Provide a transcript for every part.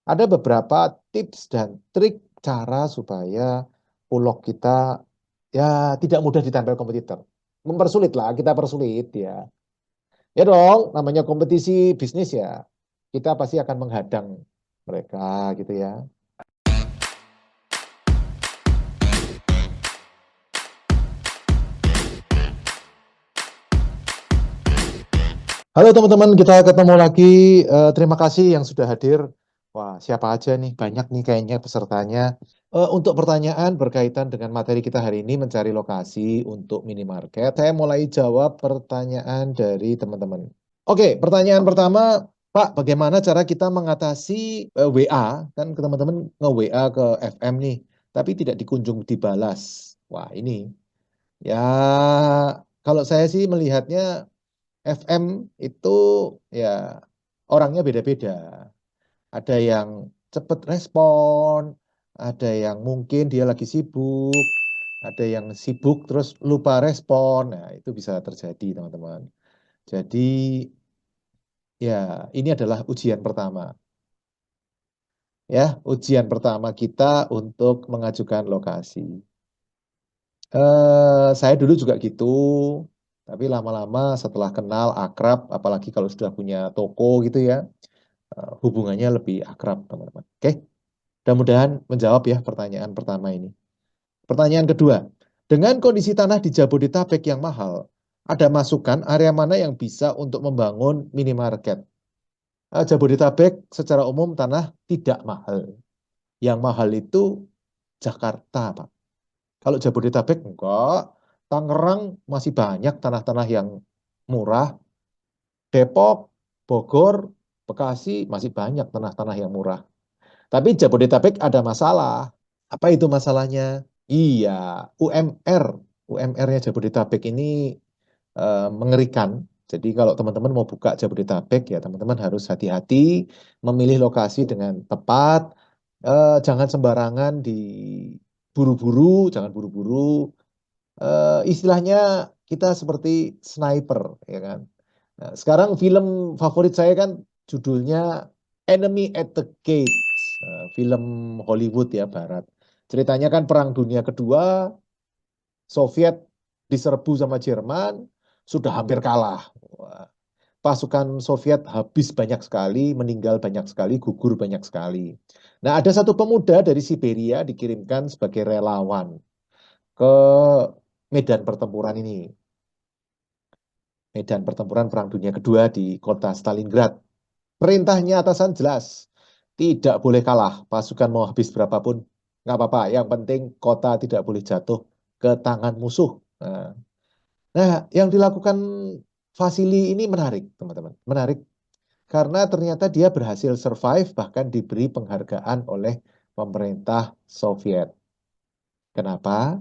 Ada beberapa tips dan trik cara supaya Bulog kita ya tidak mudah ditempel kompetitor. Mempersulit lah, kita persulit ya. Ya dong, namanya kompetisi bisnis ya. Kita pasti akan menghadang mereka gitu ya. Halo teman-teman, kita ketemu lagi. Terima kasih yang sudah hadir. Wah, siapa aja nih? Banyak nih kayaknya pesertanya. Untuk pertanyaan berkaitan dengan materi kita hari ini mencari lokasi untuk minimarket, saya mulai jawab pertanyaan dari teman-teman. Oke, pertanyaan pertama, Pak, bagaimana cara kita mengatasi WA? Kan ke teman-teman nge-WA ke FM nih, tapi tidak dikunjung dibalas. Wah, ini ya kalau saya sih melihatnya FM itu ya orangnya beda-beda. Ada yang cepat respon, ada yang mungkin dia lagi sibuk, ada yang sibuk terus lupa respon. Nah, itu bisa terjadi, teman-teman. Jadi ya ini adalah ujian pertama. Ya, ujian pertama kita untuk mengajukan lokasi. Saya dulu juga gitu, tapi lama-lama setelah kenal akrab, apalagi kalau sudah punya toko gitu ya, hubungannya lebih akrab, teman-teman. Oke, mudah-mudahan menjawab ya pertanyaan pertama ini. Pertanyaan kedua, dengan kondisi tanah di Jabodetabek yang mahal, ada masukan area mana yang bisa untuk membangun minimarket? Jabodetabek secara umum tanah tidak mahal. Yang mahal itu Jakarta, Pak. Kalau Jabodetabek enggak, Tangerang masih banyak tanah-tanah yang murah. Depok, Bogor, Bekasi masih banyak tanah-tanah yang murah. Tapi Jabodetabek ada masalah. Apa itu masalahnya? Iya, UMR. UMR-nya Jabodetabek ini mengerikan. Jadi kalau teman-teman mau buka Jabodetabek ya teman-teman harus hati-hati memilih lokasi dengan tepat. Jangan sembarangan buru-buru, jangan buru-buru. Istilahnya kita seperti sniper, ya kan? Nah, sekarang film favorit saya kan judulnya Enemy at the Gates, film Hollywood ya Barat. Ceritanya kan Perang Dunia Kedua, Soviet diserbu sama Jerman, sudah hampir kalah. Wah, pasukan Soviet habis banyak sekali, meninggal banyak sekali, gugur banyak sekali. Nah, ada satu pemuda dari Siberia dikirimkan sebagai relawan ke medan pertempuran ini. Medan pertempuran Perang Dunia Kedua di kota Stalingrad. Perintahnya atasan jelas, tidak boleh kalah. Pasukan mau habis berapapun, nggak apa-apa. Yang penting kota tidak boleh jatuh ke tangan musuh. Nah, yang dilakukan Vasili ini menarik, teman-teman. Menarik karena ternyata dia berhasil survive, bahkan diberi penghargaan oleh pemerintah Soviet. Kenapa?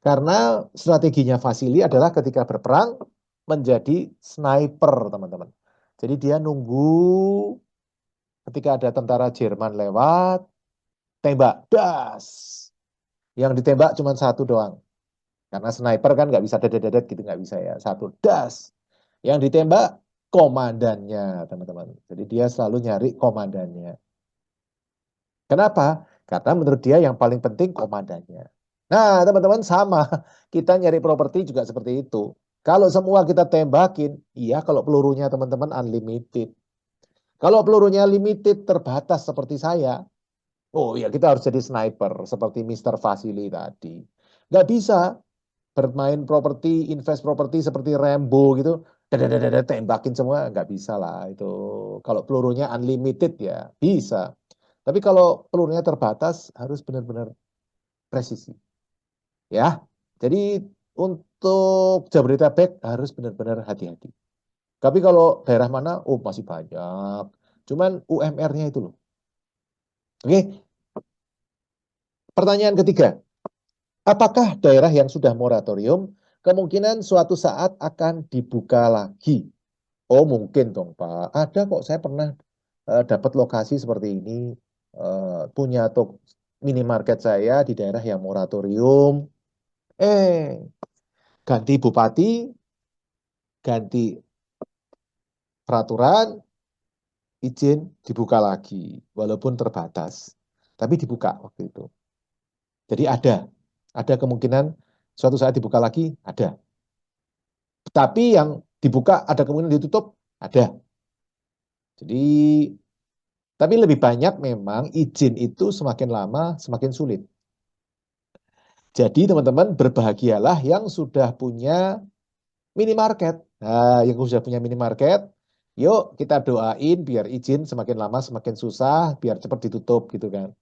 Karena strateginya Vasili adalah ketika berperang menjadi sniper, teman-teman. Jadi dia nunggu ketika ada tentara Jerman lewat, tembak, das. Yang ditembak cuma satu doang. Karena sniper kan nggak bisa dedet-dedet gitu, nggak bisa ya. Satu, das. Yang ditembak komandannya, teman-teman. Jadi dia selalu nyari komandannya. Kenapa? Karena menurut dia yang paling penting komandannya. Nah, teman-teman sama. Kita nyari properti juga seperti itu. Kalau semua kita tembakin, iya kalau pelurunya teman-teman unlimited. Kalau pelurunya limited, terbatas seperti saya, oh ya kita harus jadi sniper seperti Mister Vasili tadi. Nggak bisa bermain properti, invest properti seperti Rambo gitu, dadadadada, tembakin semua, nggak bisa lah itu. Kalau pelurunya unlimited ya bisa. Tapi kalau pelurunya terbatas harus benar-benar presisi. Ya, jadi untuk Jabodetabek harus benar-benar hati-hati. Tapi kalau daerah mana, oh masih banyak. Cuman UMR-nya itu loh. Oke, pertanyaan ketiga. Apakah daerah yang sudah moratorium kemungkinan suatu saat akan dibuka lagi? Oh mungkin dong Pak. Ada kok saya pernah dapat lokasi seperti ini. Punya minimarket saya di daerah yang moratorium. Eh, ganti bupati, ganti peraturan, izin dibuka lagi, walaupun terbatas. Tapi dibuka waktu itu. Jadi ada kemungkinan suatu saat dibuka lagi, ada. Tapi yang dibuka ada kemungkinan ditutup, ada. Jadi, tapi lebih banyak memang izin itu semakin lama semakin sulit. Jadi teman-teman berbahagialah yang sudah punya minimarket. Nah, yang sudah punya minimarket, yuk kita doain biar izin semakin lama semakin susah, biar cepat ditutup gitu kan.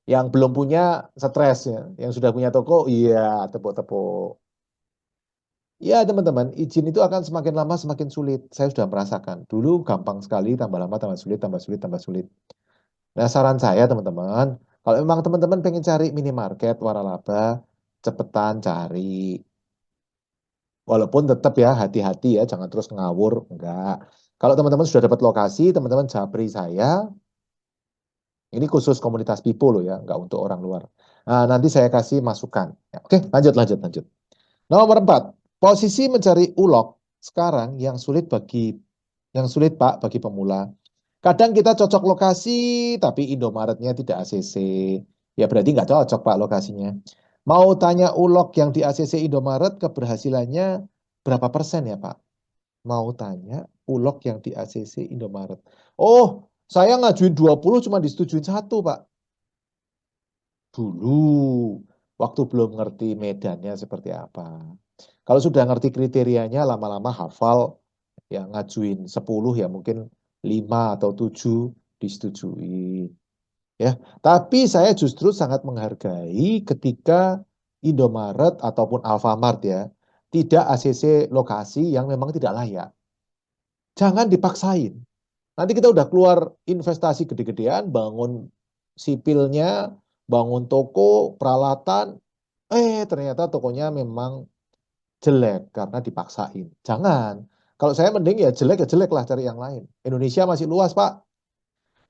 Yang belum punya stres ya, yang sudah punya toko, iya tepuk-tepuk. Ya teman-teman, izin itu akan semakin lama semakin sulit. Saya sudah merasakan. Dulu gampang sekali, tambah lama tambah sulit, tambah sulit, tambah sulit. Nah saran saya teman-teman, kalau memang teman-teman pengen cari minimarket waralaba, cepetan cari. Walaupun tetap ya hati-hati ya, jangan terus ngawur, enggak. Kalau teman-teman sudah dapat lokasi, teman-teman japri saya, ini khusus komunitas Pipo loh ya, enggak untuk orang luar. Nah, nanti saya kasih masukan. Ya, oke, lanjut, lanjut, lanjut. Nomor 4, posisi mencari ulok sekarang yang sulit Pak bagi pemula. Kadang kita cocok lokasi, tapi Indomaretnya tidak ACC. Ya berarti nggak cocok Pak lokasinya. Mau tanya ulok yang di ACC Indomaret keberhasilannya berapa persen ya Pak? Mau tanya ulok yang di ACC Indomaret. Oh, saya ngajuin 20 cuma disetujuin satu Pak. Dulu, waktu belum ngerti medannya seperti apa. Kalau sudah ngerti kriterianya, lama-lama hafal, ya ngajuin 10 ya mungkin 5 atau 7 disetujui. Ya, tapi saya justru sangat menghargai ketika Indomaret ataupun Alfamart ya tidak ACC lokasi yang memang tidak layak. Jangan dipaksain. Nanti kita udah keluar investasi gede-gedean, bangun sipilnya, bangun toko, peralatan, ternyata tokonya memang jelek karena dipaksain. Jangan. Kalau saya mending ya jelek lah cari yang lain. Indonesia masih luas, Pak.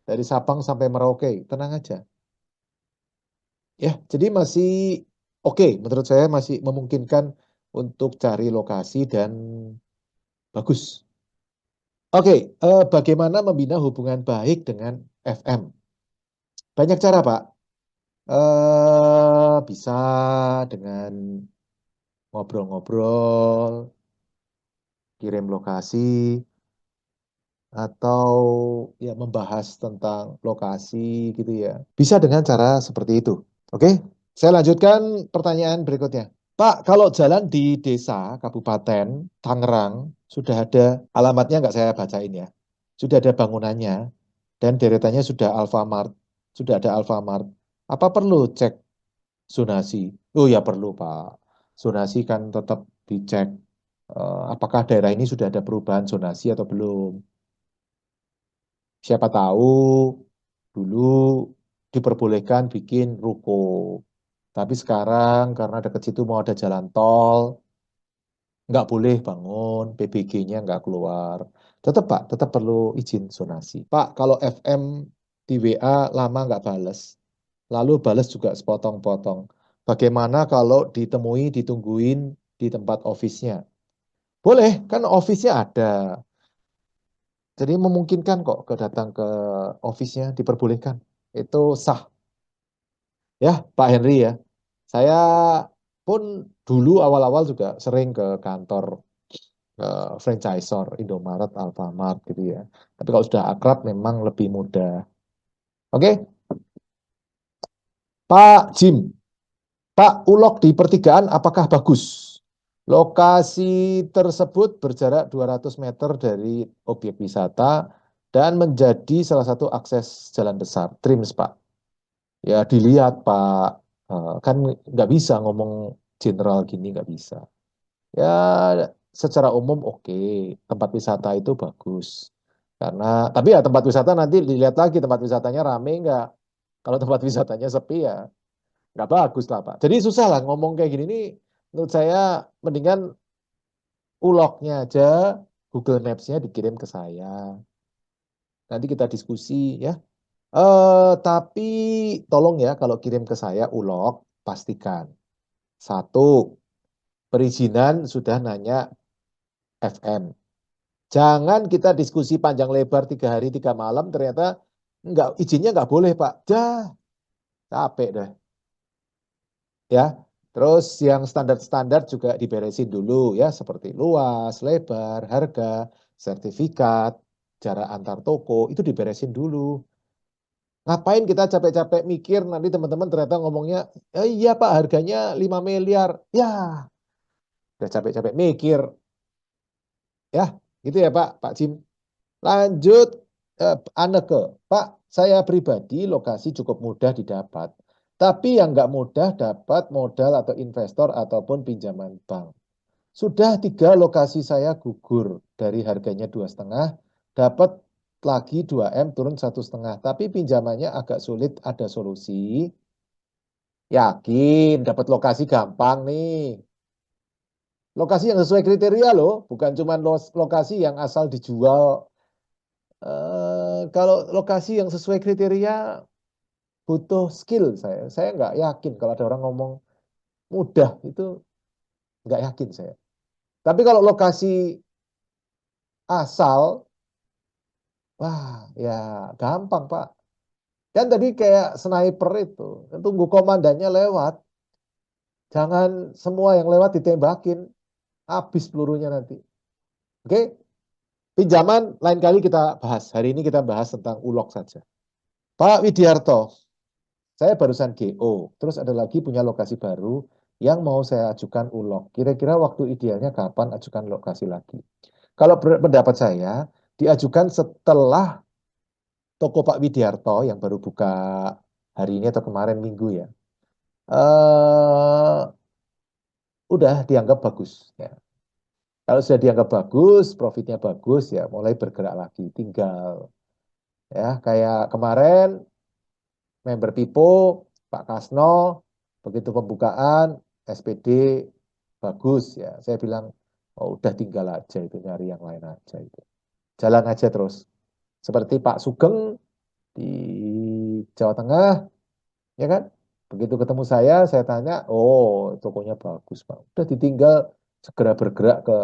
Dari Sabang sampai Merauke, tenang aja. Ya, jadi masih oke, menurut saya masih memungkinkan untuk cari lokasi dan bagus. Oke, bagaimana membina hubungan baik dengan FM? Banyak cara, Pak. Bisa dengan ngobrol-ngobrol, kirim lokasi, atau ya membahas tentang lokasi gitu ya. Bisa dengan cara seperti itu. Oke, saya lanjutkan pertanyaan berikutnya. Pak, kalau jalan di desa, Kabupaten, Tangerang, sudah ada alamatnya nggak saya bacain ya. Sudah ada bangunannya, dan deretannya sudah Alfamart, sudah ada Alfamart. Apa perlu cek zonasi? Oh ya perlu, Pak. Zonasi kan tetap dicek apakah daerah ini sudah ada perubahan zonasi atau belum. Siapa tahu dulu diperbolehkan bikin ruko. Tapi sekarang karena dekat situ mau ada jalan tol, nggak boleh bangun, PBG-nya nggak keluar. Tetap Pak, tetap perlu izin zonasi. Pak, kalau FM di WA lama nggak bales, lalu bales juga sepotong-potong. Bagaimana kalau ditemui, ditungguin di tempat office-nya? Boleh, kan office-nya ada. Jadi memungkinkan kok ke datang ke office-nya, diperbolehkan. Itu sah. Ya, Pak Henry ya. Saya pun dulu awal-awal juga sering ke kantor franchisor Indomaret, Alfamart gitu ya. Tapi kalau sudah akrab memang lebih mudah. Oke, Pak Jim, Pak Ulok di pertigaan apakah bagus? Lokasi tersebut berjarak 200 meter dari objek wisata dan menjadi salah satu akses jalan besar. Trims, Pak. Ya dilihat, Pak. Kan nggak bisa ngomong general gini, nggak bisa. Ya, secara umum oke, tempat wisata itu bagus. Karena, tapi ya tempat wisata nanti dilihat lagi tempat wisatanya rame nggak. Kalau tempat wisatanya sepi ya nggak bagus lah Pak. Jadi susah lah ngomong kayak gini nih. Menurut saya mendingan uloknya aja, Google Maps-nya dikirim ke saya. Nanti kita diskusi ya. Tapi tolong ya kalau kirim ke saya ulok, pastikan. Satu, perizinan sudah nanya FM. Jangan kita diskusi panjang lebar 3 hari 3 malam, ternyata izinnya nggak boleh Pak. Dah, capek deh. Ya, terus yang standar-standar juga diberesin dulu ya, seperti luas, lebar, harga, sertifikat, jarak antar toko, itu diberesin dulu. Ngapain kita capek-capek mikir, nanti teman-teman ternyata ngomongnya, iya Pak harganya 5 miliar. Ya, udah capek-capek mikir. Ya, gitu ya Pak Jim. Lanjut, Aneke. Pak, saya pribadi lokasi cukup mudah didapat. Tapi yang nggak mudah dapat modal atau investor ataupun pinjaman bank. Sudah 3 lokasi saya gugur dari harganya 2,5, dapat lagi 2 M turun 1,5. Tapi pinjamannya agak sulit, ada solusi. Yakin dapat lokasi gampang nih. Lokasi yang sesuai kriteria loh, bukan cuma lokasi yang asal dijual. Kalau lokasi yang sesuai kriteria butuh skill saya. Saya nggak yakin kalau ada orang ngomong mudah itu nggak yakin saya. Tapi kalau lokasi asal, wah ya gampang Pak. Kan tadi kayak sniper itu, tunggu komandannya lewat. Jangan semua yang lewat ditembakin, habis pelurunya nanti. Oke, pinjaman lain kali kita bahas. Hari ini kita bahas tentang ulok saja. Pak Widiarto, saya barusan GO, terus ada lagi punya lokasi baru yang mau saya ajukan ulok. Kira-kira waktu idealnya kapan ajukan lokasi lagi? Kalau pendapat saya, diajukan setelah toko Pak Widiarto yang baru buka hari ini atau kemarin minggu ya. eh Udah dianggap bagus. Ya. Kalau sudah dianggap bagus, profitnya bagus, ya mulai bergerak lagi. Tinggal ya kayak kemarin member Pipo, Pak Kasno, begitu pembukaan, SPD bagus ya. Saya bilang, oh udah tinggal aja itu nyari yang lain aja itu. Jalan aja terus. Seperti Pak Sugeng di Jawa Tengah, ya kan? Begitu ketemu saya tanya, oh tokonya bagus Pak. Udah ditinggal segera bergerak ke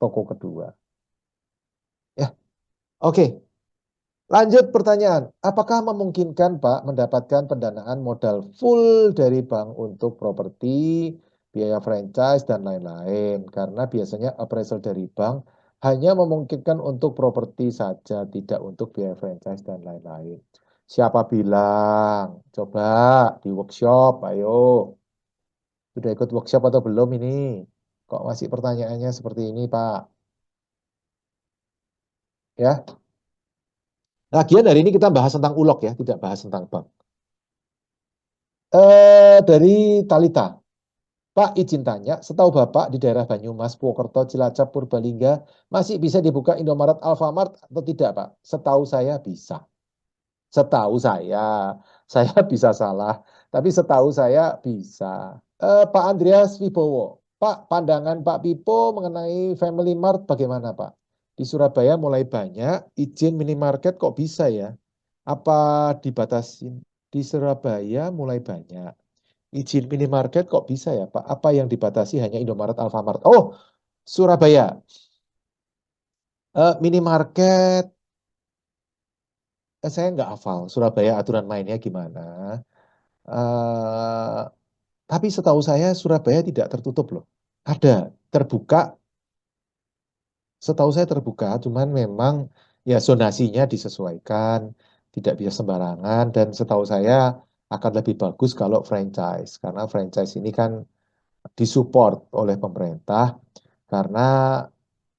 toko kedua. Ya, oke. Lanjut pertanyaan, apakah memungkinkan Pak mendapatkan pendanaan modal full dari bank untuk properti, biaya franchise, dan lain-lain? Karena biasanya appraisal dari bank hanya memungkinkan untuk properti saja, tidak untuk biaya franchise dan lain-lain. Siapa bilang? Coba di workshop, ayo. Sudah ikut workshop atau belum ini? Kok masih pertanyaannya seperti ini, Pak? Ya, lagian hari ini kita bahas tentang ulok ya, tidak bahas tentang bank. Dari Talita. Pak, izin tanya, setahu Bapak di daerah Banyumas, Purwokerto, Cilacap, Purbalingga masih bisa dibuka Indomaret, Alfamart atau tidak, Pak? Setahu saya bisa. Setahu saya bisa salah, tapi setahu saya bisa. Pak Andreas Wibowo, Pak, pandangan Pak Pipo mengenai Family Mart bagaimana, Pak? Di Surabaya mulai banyak, izin minimarket kok bisa ya? Apa dibatasin? Di Surabaya mulai banyak. Izin minimarket kok bisa ya, Pak? Apa yang dibatasi hanya Indomaret, Alfamart? Oh, Surabaya. Minimarket, saya nggak hafal. Surabaya aturan mainnya gimana? Eh, tapi setahu saya Surabaya tidak tertutup loh. Ada, terbuka. Setahu saya terbuka, cuman memang ya zonasinya disesuaikan, tidak bisa sembarangan. Dan setahu saya akan lebih bagus kalau franchise, karena franchise ini kan disupport oleh pemerintah karena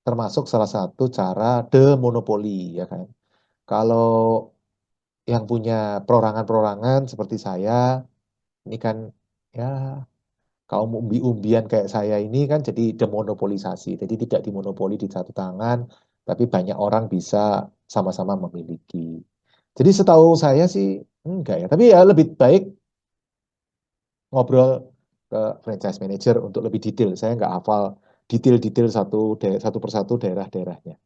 termasuk salah satu cara demonopoli ya kan. Kalau yang punya perorangan-perorangan seperti saya ini kan ya kaum umbi-umbian kayak saya ini kan jadi demonopolisasi. Jadi tidak dimonopoli di satu tangan, tapi banyak orang bisa sama-sama memiliki. Jadi setahu saya sih enggak ya. Tapi ya lebih baik ngobrol ke franchise manager untuk lebih detail. Saya nggak hafal detail-detail satu persatu daerah-daerahnya.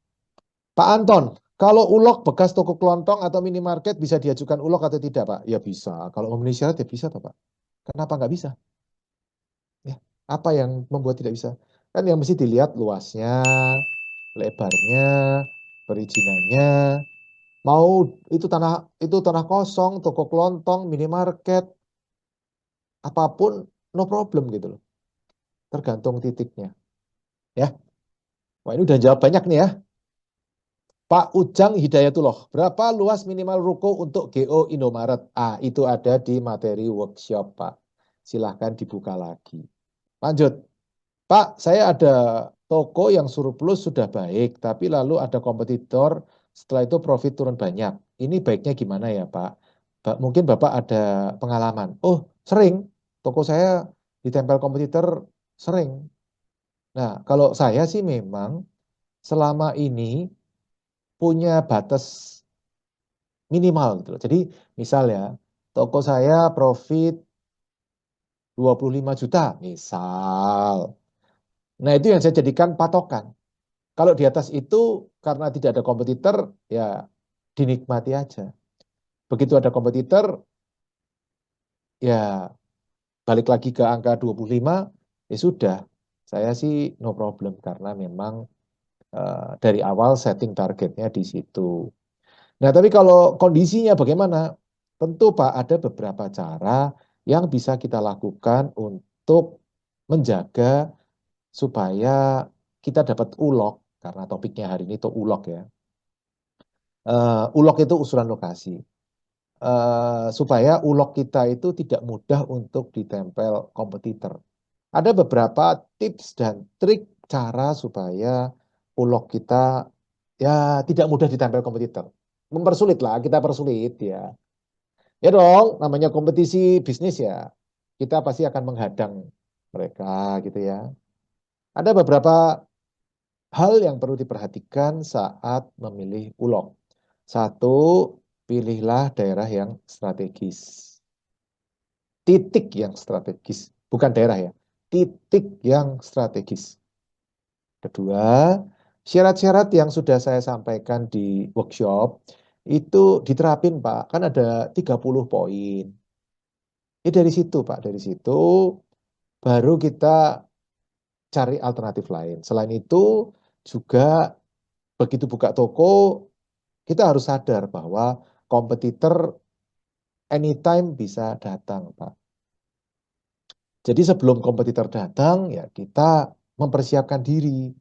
Pak Anton, kalau ulok bekas toko kelontong atau minimarket bisa diajukan ulok atau tidak, Pak? Ya bisa. Kalau memenuhi syarat ya bisa, toh, Pak. Kenapa nggak bisa? Ya, apa yang membuat tidak bisa? Kan yang mesti dilihat luasnya, lebarnya, perizinannya, mau itu tanah kosong, toko kelontong, minimarket, apapun no problem gitu loh. Tergantung titiknya, ya. Wah, ini udah jawab banyak nih ya. Pak Ujang Hidayatullah, berapa luas minimal ruko untuk GO Indomaret? Ah, itu ada di materi workshop, Pak. Silahkan dibuka lagi. Lanjut. Pak, saya ada toko yang surplus sudah baik, tapi lalu ada kompetitor, setelah itu profit turun banyak. Ini baiknya gimana ya, Pak? Mungkin Bapak ada pengalaman. Oh, sering. Toko saya ditempel kompetitor sering. Nah, kalau saya sih memang selama ini punya batas minimal gitu loh. Jadi misal ya, toko saya profit 25 juta, misal. Nah, itu yang saya jadikan patokan. Kalau di atas itu karena tidak ada kompetitor, ya dinikmati aja. Begitu ada kompetitor, ya balik lagi ke angka 25, ya sudah. Saya sih no problem karena memang dari awal setting targetnya di situ. Nah, tapi kalau kondisinya bagaimana? Tentu Pak, ada beberapa cara yang bisa kita lakukan untuk menjaga supaya kita dapat ulok, karena topiknya hari ini itu ulok ya. Ulok itu usulan lokasi. Supaya ulok kita itu tidak mudah untuk ditempel kompetitor. Ada beberapa tips dan trik cara supaya ulok kita ya tidak mudah ditempel kompetitor. Mempersulit lah, kita persulit ya. Ya dong, namanya kompetisi bisnis ya. Kita pasti akan menghadang mereka gitu ya. Ada beberapa hal yang perlu diperhatikan saat memilih ulok. Satu, pilihlah daerah yang strategis. Titik yang strategis, bukan daerah ya. Titik yang strategis. Kedua, syarat-syarat yang sudah saya sampaikan di workshop itu diterapin, Pak. Kan ada 30 poin. Dari situ, Pak, dari situ baru kita cari alternatif lain. Selain itu juga begitu buka toko, kita harus sadar bahwa kompetitor anytime bisa datang, Pak. Jadi sebelum kompetitor datang, ya kita mempersiapkan diri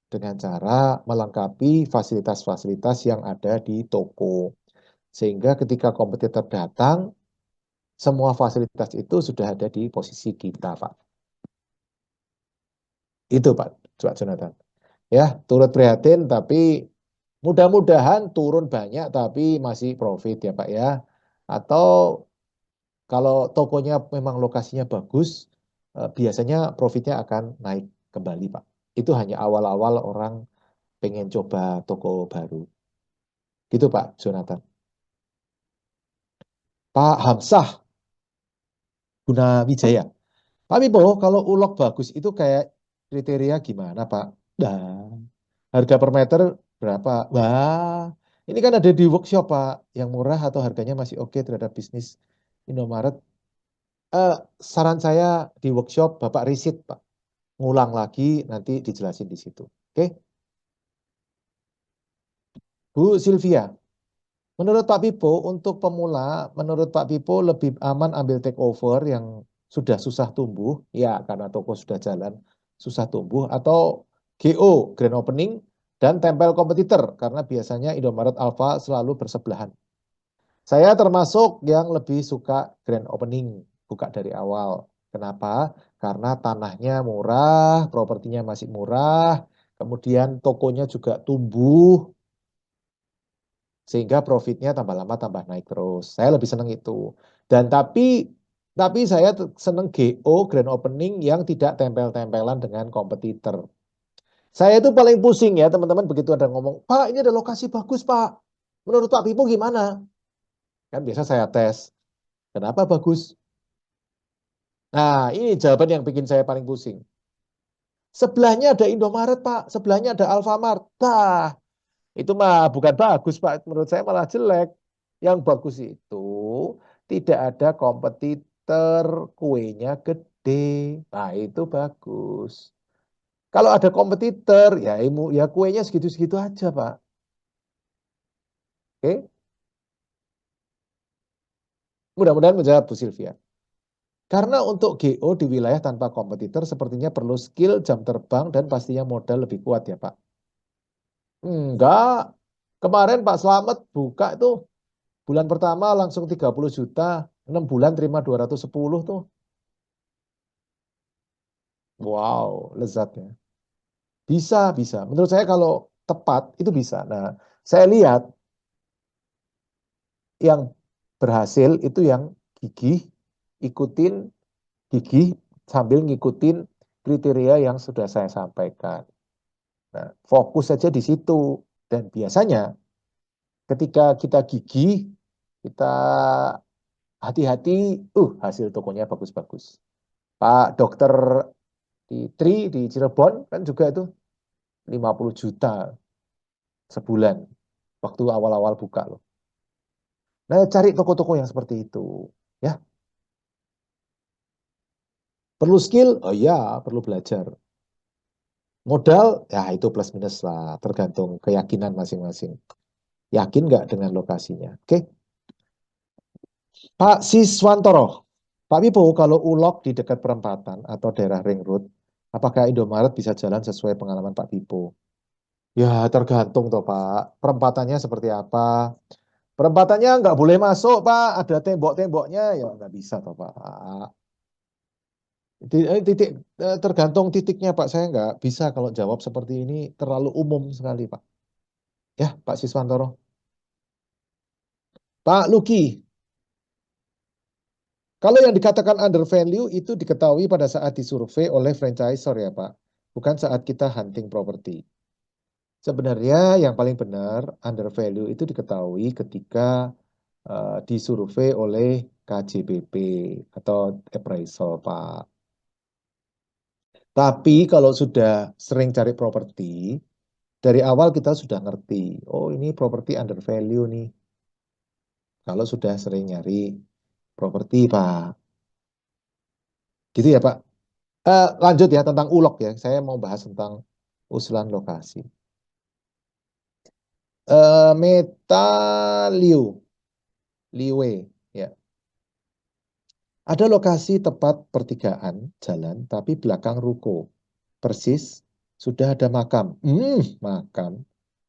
dengan cara melengkapi fasilitas-fasilitas yang ada di toko. Sehingga ketika kompetitor datang, semua fasilitas itu sudah ada di posisi kita, Pak. Itu, Pak Jonathan. Ya, turut prihatin, tapi mudah-mudahan turun banyak, tapi masih profit ya, Pak ya. Atau kalau tokonya memang lokasinya bagus, biasanya profitnya akan naik kembali, Pak. Itu hanya awal-awal orang pengen coba toko baru. Gitu, Pak Jonathan. Pak Hamzah Gunawijaya. Pak Mipo, kalau ulok bagus itu kayak kriteria gimana, Pak? Nah, harga per meter berapa? Wah, ini kan ada di workshop, Pak. Yang murah atau harganya masih oke terhadap bisnis Indomaret. Eh, Saran saya di workshop Bapak riset, Pak. Ngulang lagi, nanti dijelasin di situ. Oke, Bu Sylvia. Menurut Pak Pipo, untuk pemula, menurut Pak Pipo lebih aman ambil take over yang sudah susah tumbuh, ya karena toko sudah jalan, susah tumbuh, atau GO, Grand Opening, dan tempel kompetitor, karena biasanya Indomaret Alfa selalu bersebelahan. Saya termasuk yang lebih suka Grand Opening, buka dari awal. Kenapa? Karena tanahnya murah, propertinya masih murah, kemudian tokonya juga tumbuh, sehingga profitnya tambah lama tambah naik terus. Saya lebih senang itu. Dan tapi saya senang GO Grand Opening yang tidak tempel-tempelan dengan kompetitor. Saya itu paling pusing ya teman-teman begitu ada ngomong, Pak ini ada lokasi bagus Pak. Menurut Pak Pipo gimana? Kan biasa saya tes. Kenapa bagus? Nah ini jawaban yang bikin saya paling pusing. Sebelahnya ada Indomaret Pak, sebelahnya ada Alfamart. Nah, itu mah bukan bagus, Pak. Menurut saya malah jelek. Yang bagus itu tidak ada kompetitor, kuenya gede. Nah, itu bagus. Kalau ada kompetitor, ya kuenya segitu-segitu aja, Pak. Oke, mudah-mudahan menjawab Bu Sylvia. Karena untuk GO di wilayah tanpa kompetitor sepertinya perlu skill, jam terbang, dan pastinya modal lebih kuat ya, Pak. Enggak. Kemarin Pak Slamet buka itu bulan pertama langsung 30 juta, 6 bulan terima 210 tuh. Wow, lezatnya. Bisa, bisa. Menurut saya kalau tepat itu bisa. Nah, saya lihat yang berhasil itu yang gigih, ikutin gigih sambil ngikutin kriteria yang sudah saya sampaikan. Nah, fokus saja di situ. Dan biasanya ketika kita gigih, kita hati-hati, hasil tokonya bagus-bagus. Pak dokter di Tri di Cirebon kan juga itu 50 juta sebulan waktu awal-awal buka loh. Nah, cari toko-toko yang seperti itu. Ya, perlu skill? Oh iya, perlu belajar. Modal? Ya, itu plus minus lah, tergantung keyakinan masing-masing. Yakin nggak dengan lokasinya? Oke, Pak Siswantoro. Pak Pipo, kalau Ulok di dekat perempatan atau daerah ring road, apakah Indomaret bisa jalan sesuai pengalaman Pak Pipo? Ya, tergantung toh Pak. Perempatannya seperti apa? Perempatannya nggak boleh masuk, Pak. Ada tembok-temboknya, ya nggak bisa toh Pak. Titik tergantung titiknya Pak. Saya nggak bisa kalau jawab seperti ini terlalu umum sekali Pak. Ya, Pak Siswantoro. Pak Luki, kalau yang dikatakan under value itu diketahui pada saat disurvei oleh franchisor ya Pak, bukan saat kita hunting properti. Sebenarnya yang paling benar under value itu diketahui ketika disurvei oleh KJBP atau appraisal Pak. Tapi kalau sudah sering cari properti, dari awal kita sudah ngerti, oh ini properti under value nih. Kalau sudah sering nyari properti Pak. Gitu ya Pak. Lanjut ya tentang ulok ya. Saya mau bahas tentang usulan lokasi. Metaliu, Liwe, ya. Ada lokasi tepat pertigaan jalan, tapi belakang ruko. Persis, sudah ada makam. Makam.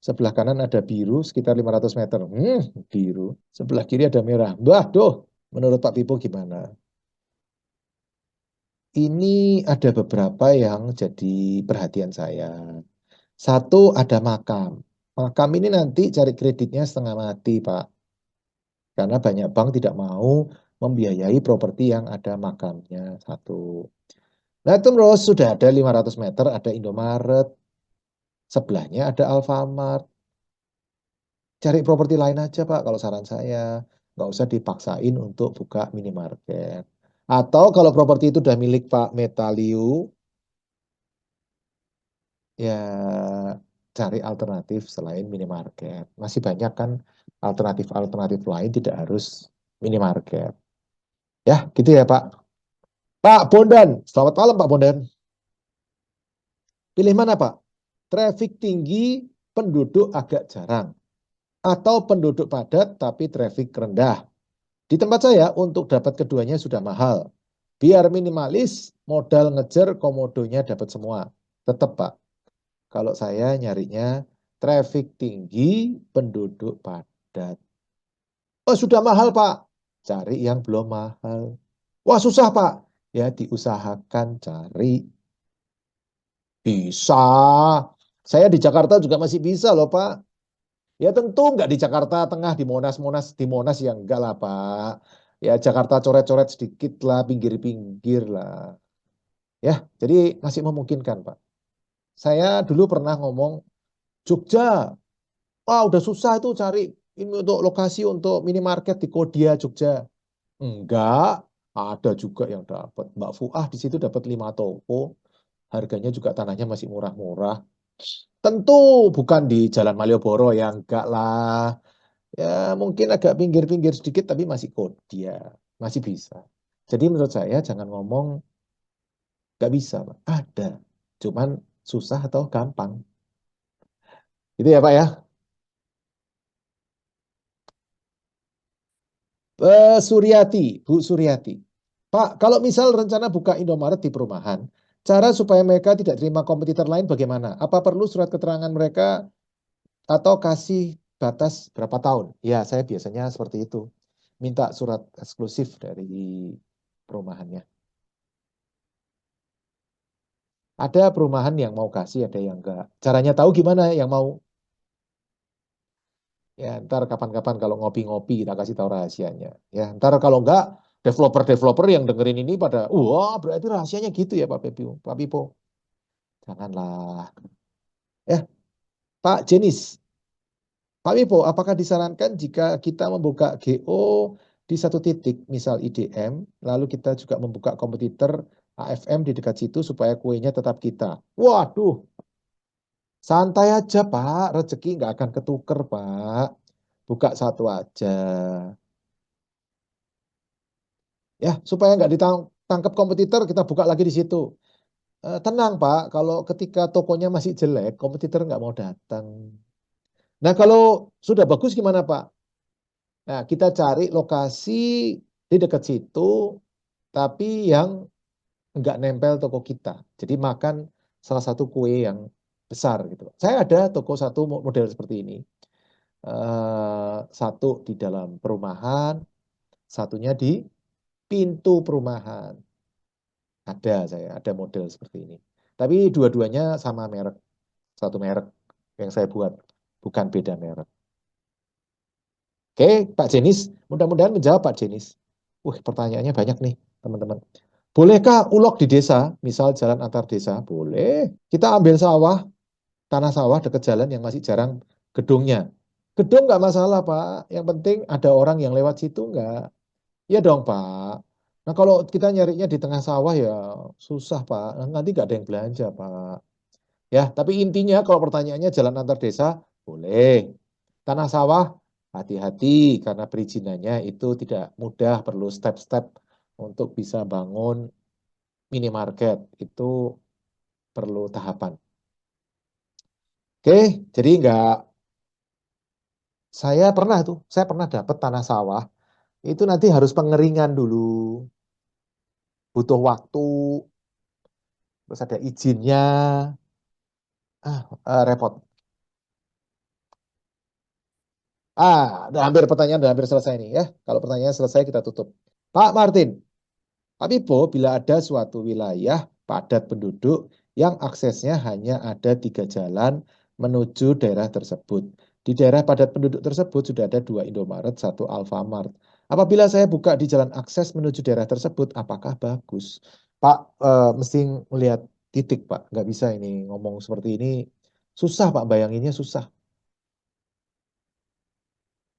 Sebelah kanan ada biru sekitar 500 meter. Biru. Sebelah kiri ada merah. Waduh, menurut Pak Pipo gimana? Ini ada beberapa yang jadi perhatian saya. Satu, ada makam. Makam ini nanti cari kreditnya setengah mati, Pak. Karena banyak bank tidak mau membiayai properti yang ada makamnya. Satu. Nah, terus sudah ada 500 meter, ada Indomaret. Sebelahnya ada Alfamart. Cari properti lain aja, Pak, kalau saran saya. Nggak usah dipaksain untuk buka minimarket. Atau kalau properti itu udah milik Pak Metaliu, ya cari alternatif selain minimarket. Masih banyak kan alternatif-alternatif lain, tidak harus minimarket. Ya, gitu ya Pak. Pak Bondan, selamat malam Pak Bondan. Pilih mana Pak? Traffic tinggi, penduduk agak jarang. Atau penduduk padat tapi traffic rendah. Di tempat saya untuk dapat keduanya sudah mahal. Biar minimalis, modal ngejar komodonya dapat semua. Tetap Pak, kalau saya nyarinya traffic tinggi, penduduk padat. Oh, sudah mahal, Pak. Cari yang belum mahal. Wah, susah, Pak. Ya, diusahakan cari. Bisa. Saya di Jakarta juga masih bisa loh, Pak. Ya tentu nggak di Jakarta Tengah, di Monas-Monas, di Monas yang enggak lah, Pak. Ya, Jakarta coret-coret sedikit lah, pinggir-pinggir lah. Ya, jadi masih memungkinkan, Pak. Saya dulu pernah ngomong, Jogja, wah, udah susah itu cari ini untuk lokasi untuk minimarket di Kodia Jogja. Enggak, ada juga yang dapat. Mbak Fuah di situ dapat 5 toko, harganya juga tanahnya masih murah-murah. Tentu bukan di Jalan Malioboro ya, enggak lah. Ya mungkin agak pinggir-pinggir sedikit tapi masih Kodia, masih bisa. Jadi menurut saya jangan ngomong nggak bisa, Pak. Ada. Cuman susah atau gampang. Itu ya Pak ya. Suryati, Bu Suryati. Pak, kalau misal rencana buka Indomaret di perumahan, cara supaya mereka tidak terima kompetitor lain bagaimana? Apa perlu surat keterangan mereka atau kasih batas berapa tahun? Ya, saya biasanya seperti itu. Minta surat eksklusif dari perumahannya. Ada perumahan yang mau kasih, ada yang enggak. Caranya tahu gimana yang mau? Ya, ntar kapan-kapan kalau ngopi-ngopi kita kasih tahu rahasianya. Ya, ntar kalau enggak, developer-developer yang dengerin ini pada, wah berarti rahasianya gitu ya Pak Pipo. Pak Pipo. Janganlah. Ya, Pak Jenis. Pak Pipo, apakah disarankan jika kita membuka GO di satu titik, misal IDM, lalu kita juga membuka kompetitor AFM di dekat situ supaya kuenya tetap kita. Waduh, santai aja Pak, rezeki nggak akan ketuker Pak. Buka satu aja. Ya, supaya nggak ditangkap kompetitor, kita buka lagi di situ. Tenang Pak, kalau ketika tokonya masih jelek, kompetitor nggak mau datang. Nah, kalau sudah bagus gimana Pak? Nah, kita cari lokasi di dekat situ, tapi yang nggak nempel toko kita. Jadi makan salah satu kue yang besar gitu. Saya ada toko satu model seperti ini. Satu di dalam perumahan, satunya di pintu perumahan. Ada saya, ada model seperti ini. Tapi dua-duanya sama merek, satu merek yang saya buat, bukan beda merek. Oke, Pak Jenis, mudah-mudahan menjawab Pak Jenis. Pertanyaannya banyak nih, teman-teman. Bolehkah ulok di desa, misal jalan antar desa? Boleh. Kita ambil sawah, tanah sawah dekat jalan yang masih jarang gedungnya. Gedung nggak masalah, Pak. Yang penting ada orang yang lewat situ nggak? Iya dong, Pak. Nah, kalau kita nyarinya di tengah sawah ya susah, Pak. Nanti nggak ada yang belanja, Pak. Ya, tapi intinya kalau pertanyaannya jalan antar desa, boleh. Tanah sawah, hati-hati karena perizinannya itu tidak mudah, perlu step-step untuk bisa bangun minimarket. Itu perlu tahapan. Oke, jadi nggak, saya pernah dapat tanah sawah, itu nanti harus pengeringan dulu, butuh waktu, terus ada izinnya, repot. Udah hampir pertanyaan, udah hampir selesai nih ya. Kalau pertanyaan selesai kita tutup. Pak Martin, tapi bila ada suatu wilayah padat penduduk yang aksesnya hanya ada 3 jalan menuju daerah tersebut. Di daerah padat penduduk tersebut sudah ada 2 Indomaret, 1 Alfamart. Apabila saya buka di jalan akses menuju daerah tersebut, apakah bagus? Pak, mesti melihat titik, Pak. Nggak bisa ini ngomong seperti ini. Susah, Pak. Bayanginnya susah.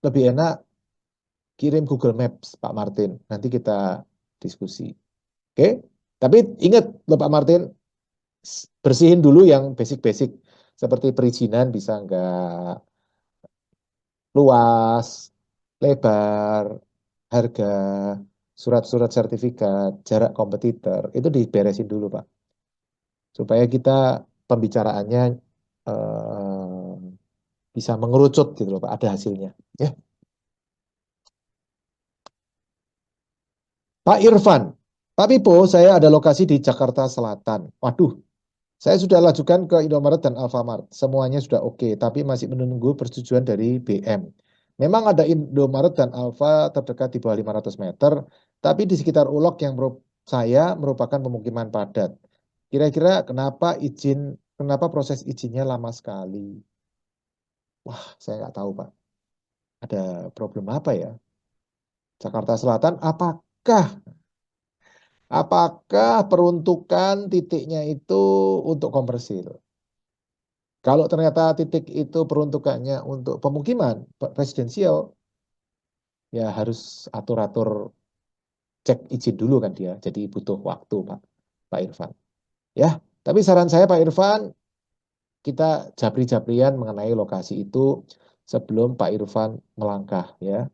Lebih enak kirim Google Maps, Pak Martin. Nanti kita diskusi. Oke? Tapi ingat loh Pak Martin, bersihin dulu yang basic-basic. Seperti perizinan bisa nggak luas, lebar, harga, surat-surat sertifikat, jarak kompetitor. Itu diberesin dulu Pak. Supaya kita pembicaraannya eh, bisa mengerucut gitu loh Pak, ada hasilnya. Ya. Pak Irfan, Pak Pipo, saya ada lokasi di Jakarta Selatan. Waduh, saya sudah lajukan ke Indomaret dan Alfamart. Semuanya sudah oke, tapi masih menunggu persetujuan dari BM. Memang ada Indomaret dan Alfa terdekat di bawah 500 meter, tapi di sekitar Ulok yang saya merupakan pemukiman padat. Kira-kira kenapa proses izinnya lama sekali? Wah, saya nggak tahu, Pak. Ada problem apa ya? Jakarta Selatan, apakah peruntukan titiknya itu untuk komersil? Kalau ternyata titik itu peruntukannya untuk pemukiman residensial, ya harus atur-atur cek izin dulu kan dia. Jadi butuh waktu, Pak Irfan. Ya, tapi saran saya Pak Irfan, kita japri-japrian mengenai lokasi itu sebelum Pak Irfan melangkah ya.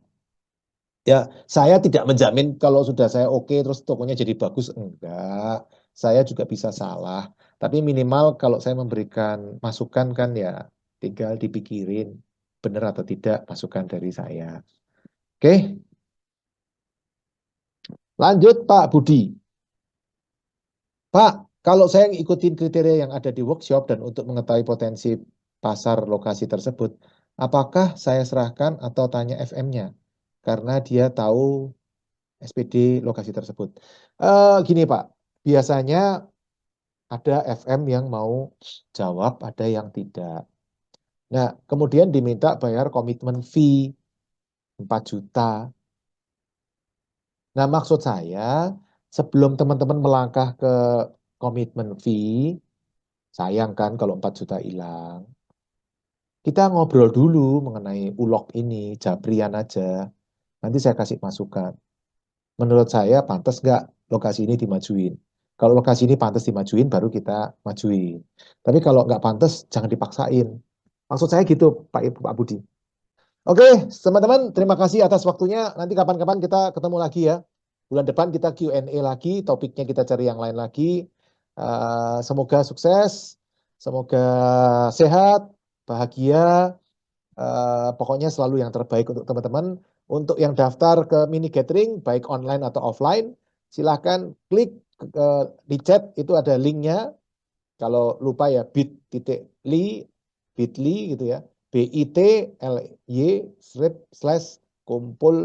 Ya, saya tidak menjamin kalau sudah saya oke terus tokonya jadi bagus, enggak. Saya juga bisa salah. Tapi minimal kalau saya memberikan masukan kan ya tinggal dipikirin benar atau tidak masukan dari saya. Oke, lanjut Pak Budi. Pak, kalau saya ngikutin kriteria yang ada di workshop dan untuk mengetahui potensi pasar lokasi tersebut, apakah saya serahkan atau tanya FM-nya? Karena dia tahu SPD lokasi tersebut. Gini Pak, biasanya ada FM yang mau jawab, ada yang tidak. Nah, kemudian diminta bayar komitmen fee 4 juta. Nah, maksud saya, sebelum teman-teman melangkah ke komitmen fee, sayang kan kalau 4 juta hilang. Kita ngobrol dulu mengenai ulok ini, Japrian aja. Nanti saya kasih masukan. Menurut saya pantas nggak lokasi ini dimajuin. Kalau lokasi ini pantas dimajuin, baru kita majuin. Tapi kalau nggak pantas, jangan dipaksain. Maksud saya gitu, Pak Budi. Oke, teman-teman, terima kasih atas waktunya. Nanti kapan-kapan kita ketemu lagi ya. Bulan depan kita Q&A lagi, topiknya kita cari yang lain lagi. Semoga sukses, semoga sehat, bahagia. Pokoknya selalu yang terbaik untuk teman-teman. Untuk yang daftar ke mini gathering, baik online atau offline, silahkan klik di chat, itu ada linknya. Kalau lupa ya bit.ly gitu ya, bit.ly/kumpul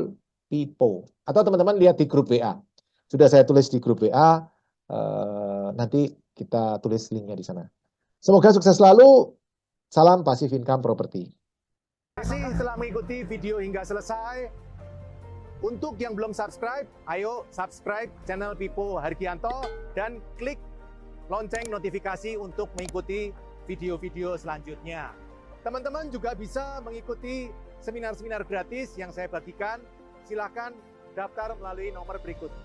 pipo. Atau teman-teman lihat di grup WA. Sudah saya tulis di grup WA, nanti kita tulis linknya di sana. Semoga sukses selalu. Salam Passive Income Property. Terima kasih telah mengikuti video hingga selesai. Untuk yang belum subscribe, ayo subscribe channel Pipo Hargianto dan klik lonceng notifikasi untuk mengikuti video-video selanjutnya. Teman-teman juga bisa mengikuti seminar-seminar gratis yang saya bagikan. Silakan daftar melalui nomor berikut.